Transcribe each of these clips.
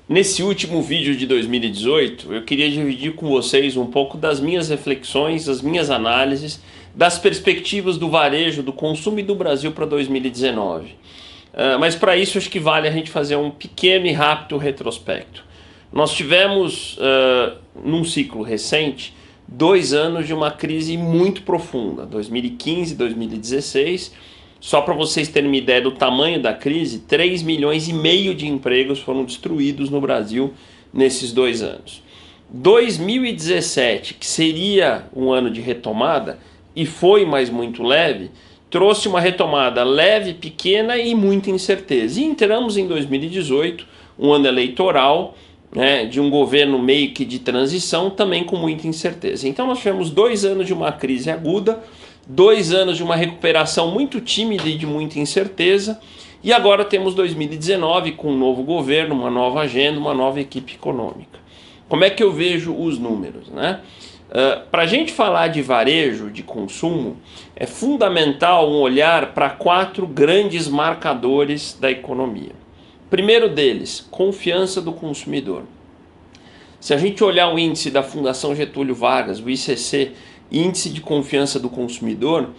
Nesse último vídeo de 2018, eu queria dividir com vocês um pouco das minhas reflexões, das minhas análises, das perspectivas do varejo, do consumo e do Brasil para 2019. Mas para isso acho que vale a gente fazer um pequeno e rápido retrospecto. Nós tivemos, num ciclo recente, 2 anos de uma crise muito profunda, 2015 e 2016. Só para vocês terem uma ideia do tamanho da crise, 3,5 milhões de empregos foram destruídos no Brasil nesses 2 anos. 2017, que seria um ano de retomada, e foi, mas muito leve, trouxe uma retomada leve, pequena e muita incerteza. E entramos em 2018, um ano eleitoral, né, de um governo meio que de transição, também com muita incerteza. Então nós tivemos 2 anos de uma crise aguda, 2 anos de uma recuperação muito tímida e de muita incerteza, e agora temos 2019 com um novo governo, uma nova agenda, uma nova equipe econômica. Como é que eu vejo os números, né? Para a gente falar de varejo, de consumo, é fundamental um olhar para 4 grandes marcadores da economia. Primeiro deles, confiança do consumidor. Se a gente olhar o índice da Fundação Getúlio Vargas, o ICC, Índice de Confiança do Consumidor,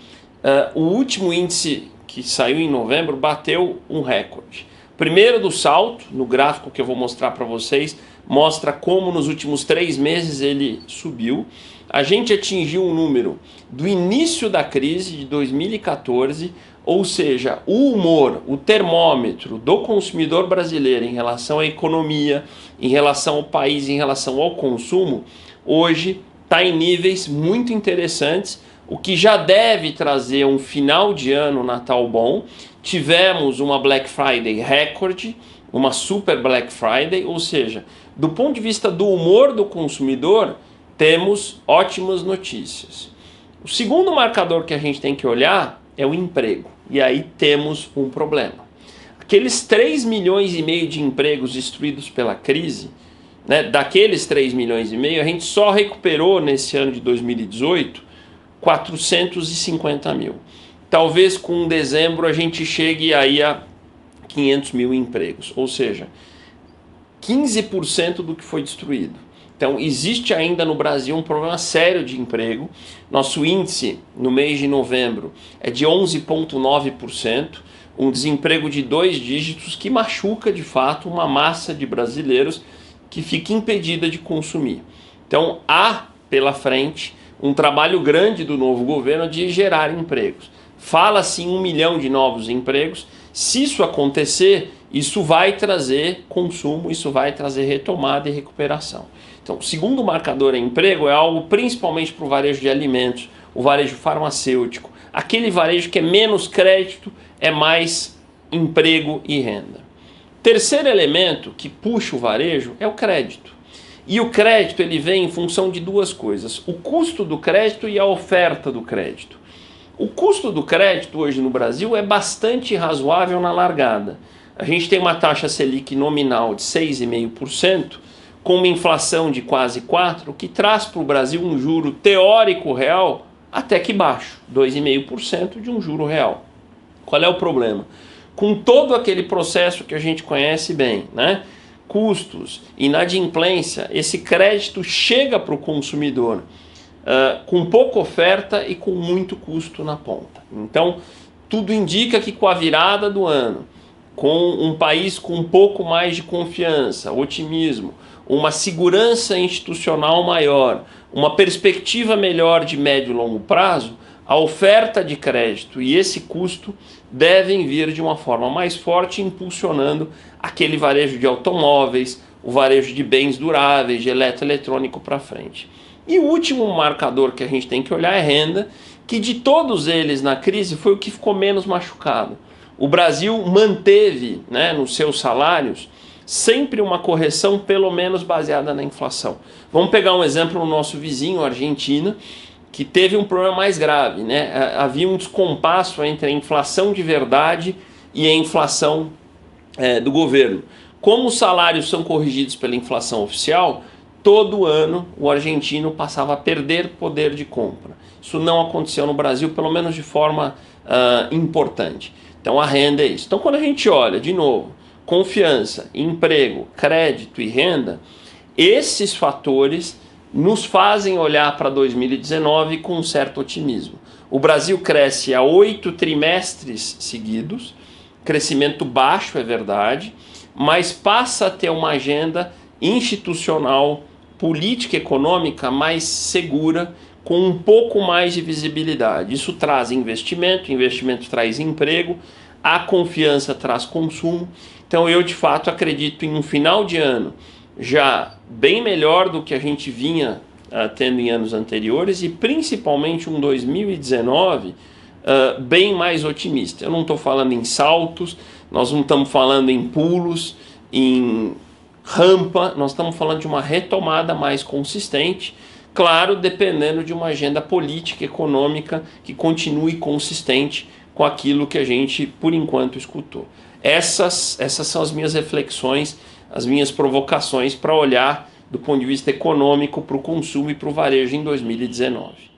o último índice que saiu em novembro bateu um recorde. Primeiro do salto, no gráfico que eu vou mostrar para vocês, mostra como nos últimos 3 meses ele subiu. A gente atingiu um número do início da crise de 2014, ou seja, o humor, o termômetro do consumidor brasileiro em relação à economia, em relação ao país, em relação ao consumo, hoje está em níveis muito interessantes, o que já deve trazer um final de ano Natal bom. Tivemos uma Black Friday recorde, uma super Black Friday, ou seja, do ponto de vista do humor do consumidor, temos ótimas notícias. O segundo marcador que a gente tem que olhar é o emprego, e aí temos um problema. Aqueles 3,5 milhões de empregos destruídos pela crise, né, daqueles 3,5 milhões, a gente só recuperou nesse ano de 2018 450 mil. Talvez com dezembro a gente chegue aí a 500 mil empregos, ou seja, 15% do que foi destruído. Então existe ainda no Brasil um problema sério de emprego. Nosso índice no mês de novembro é de 11,9%, um desemprego de 2 dígitos que machuca de fato uma massa de brasileiros que fica impedida de consumir. Então há pela frente um trabalho grande do novo governo de gerar empregos. Fala-se em 1 milhão de novos empregos. Se isso acontecer, isso vai trazer consumo, isso vai trazer retomada e recuperação. Então, o segundo marcador é emprego, é algo principalmente para o varejo de alimentos, o varejo farmacêutico, aquele varejo que é menos crédito, é mais emprego e renda. Terceiro elemento que puxa o varejo é o crédito. E o crédito ele vem em função de 2 coisas, o custo do crédito e a oferta do crédito. O custo do crédito hoje no Brasil é bastante razoável na largada. A gente tem uma taxa Selic nominal de 6,5%, com uma inflação de quase 4%, que traz para o Brasil um juro teórico real até que baixo, 2,5% de um juro real. Qual é o problema? Com todo aquele processo que a gente conhece bem, né? Custos, inadimplência, esse crédito chega para o consumidor com pouca oferta e com muito custo na ponta. Então, tudo indica que com a virada do ano, com um país com um pouco mais de confiança, otimismo, uma segurança institucional maior, uma perspectiva melhor de médio e longo prazo, a oferta de crédito e esse custo devem vir de uma forma mais forte, impulsionando aquele varejo de automóveis, o varejo de bens duráveis, de eletroeletrônico para frente. E o último marcador que a gente tem que olhar é renda, que de todos eles na crise foi o que ficou menos machucado. O Brasil manteve, né, nos seus salários sempre uma correção pelo menos baseada na inflação. Vamos pegar um exemplo no nosso vizinho, a Argentina, que teve um problema mais grave, né? Havia um descompasso entre a inflação de verdade e a inflação do governo. Como os salários são corrigidos pela inflação oficial, todo ano o argentino passava a perder poder de compra. Isso não aconteceu no Brasil, pelo menos de forma importante. Então a renda é isso. Então quando a gente olha, de novo, confiança, emprego, crédito e renda, esses fatores nos fazem olhar para 2019 com um certo otimismo. O Brasil cresce há 8 trimestres seguidos, crescimento baixo, é verdade, mas passa a ter uma agenda institucional, política e econômica mais segura, com um pouco mais de visibilidade. Isso traz investimento, investimento traz emprego, a confiança traz consumo. Então eu de fato acredito em um final de ano já bem melhor do que a gente vinha tendo em anos anteriores e principalmente um 2019 bem mais otimista. Eu não estou falando em saltos, nós não estamos falando em pulos, em rampa, nós estamos falando de uma retomada mais consistente, claro, dependendo de uma agenda política e econômica que continue consistente com aquilo que a gente, por enquanto, escutou. Essas são as minhas reflexões, as minhas provocações para olhar do ponto de vista econômico para o consumo e para o varejo em 2019.